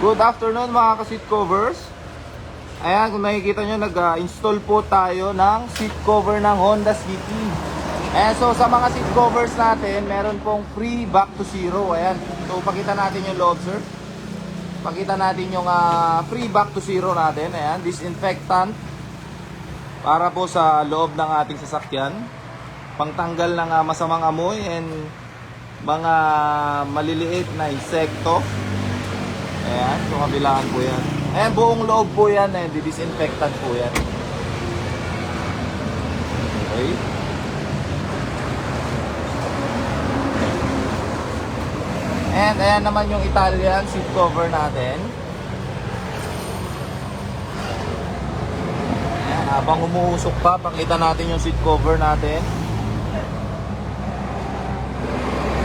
Good afternoon mga ka-seat covers. Ayan, kung nakikita nyo, nag-install po tayo ng seat cover ng Honda City. Ayan, so sa mga seat covers natin, meron pong free back to zero. Ayan, so pakita natin yung loob, sir. Pakita natin yung free back to zero natin. Ayan, disinfectant para po sa loob ng ating sasakyan. Pangtanggal ng masamang amoy and mga maliliit na insekto. Ayan, so kabilaan po yan. Ayan, buong loob po yan, disinfectant po yan. Okay. And ayan naman yung Italian seat cover natin. Ayan, habang umuusok pa, pakita natin yung seat cover natin.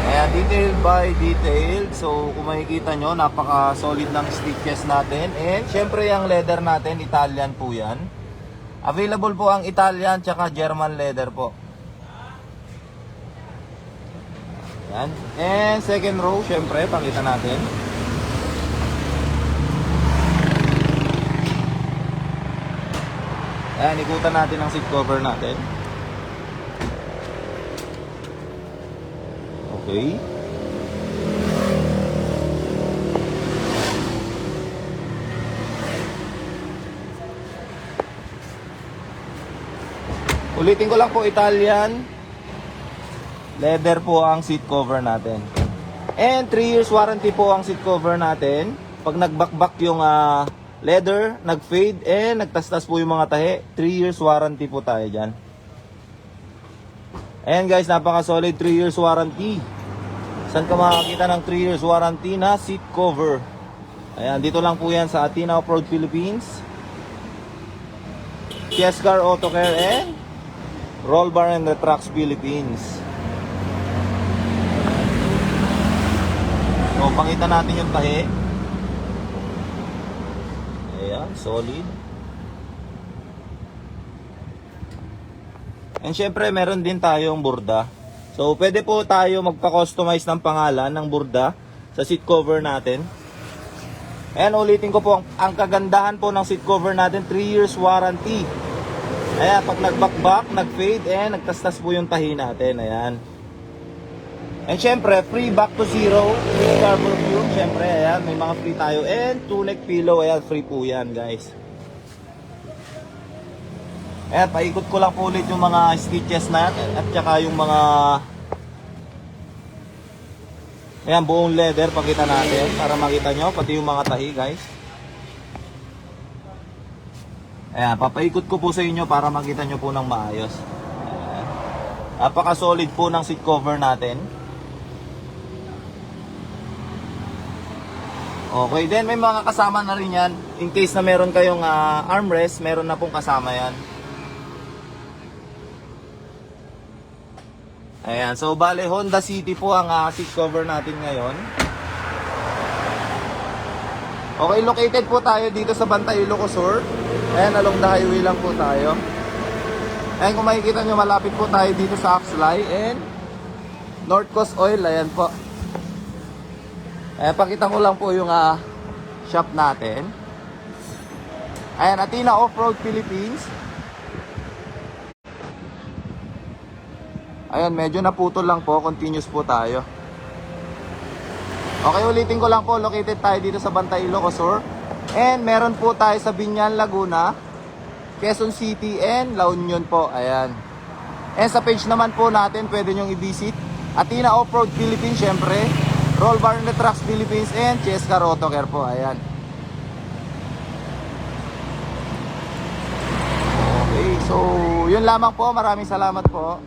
Ayan, detail by detail. So kung makikita nyo, napaka solid ng stitches natin. And syempre yung leather natin, Italian po yan. Available po ang Italian tsaka German leather po. Ayan. And second row, syempre, pakita natin. Ayan, ikutan natin ang seat cover natin. Okay. Ulitin ko lang po, Italian leather po ang seat cover natin. And 3 years warranty po ang seat cover natin. Pag nagbakbak yung leather, nag-fade, and nagtastas po yung mga tahi, 3 years warranty po tayo dyan. Ayan guys, napaka solid 3 years warranty. Saan ka makakita ng 3 years warranty na seat cover? Ayan, dito lang po yan sa Athena Off-Road Philippines, Fiescar Auto Care, and Roll Bar and Retracts Philippines. So, pakita natin yung tahi. Ayan, solid. And syempre, meron din tayong burda. So, pwede po tayo magpa-customize ng pangalan ng burda sa seat cover natin. Ayan, ulitin ko po, ang kagandahan po ng seat cover natin, 3 years warranty. Ayan, pag nag-back-back, nag-fade, and nagtastas po yung tahi natin. Ayan. And syempre, free back to zero, free carbon fume. Syempre, ayan, may mga free tayo. And 2 neck pillow, ayan, free po yan, guys. Ayan, paikot ko lang po ulit yung mga stitches natin at saka yung mga ayan, buong leather, pakita natin para makita nyo, pati yung mga tahi, guys. Ayan, papaikot ko po sa inyo para makita nyo po ng maayos. Ayan. Napaka solid po ng seat cover natin. Okay, then may mga kasama na rin yan. In case na meron kayong armrest, meron na pong kasama yan. Ayan, so bale Honda City po ang seat cover natin ngayon. Okay, located po tayo dito sa Bantay, Ilocos Sur. Ayan, along the highway lang po tayo. Ayan, kung makikita nyo, malapit po tayo dito sa Axlay and North Coast Oil. Ayan po. Ayan, pakita ko lang po yung shop natin. Ayan, Athena Off-Road Philippines. Ayan, medyo naputol lang po. Continuous po tayo. Okay, ulitin ko lang po. Located tayo dito sa Bantay, Ilocos Sur. And meron po tayo sa Binyan, Laguna, Quezon City, and La Union po. Ayan. And sa page naman po natin, pwede nyong i-visit Athena Off-Road Philippines, syempre. Roll Bar and Retracts Philippines, and Fiescar Auto Care po. Ayan. Okay, so yun lamang po. Maraming salamat po.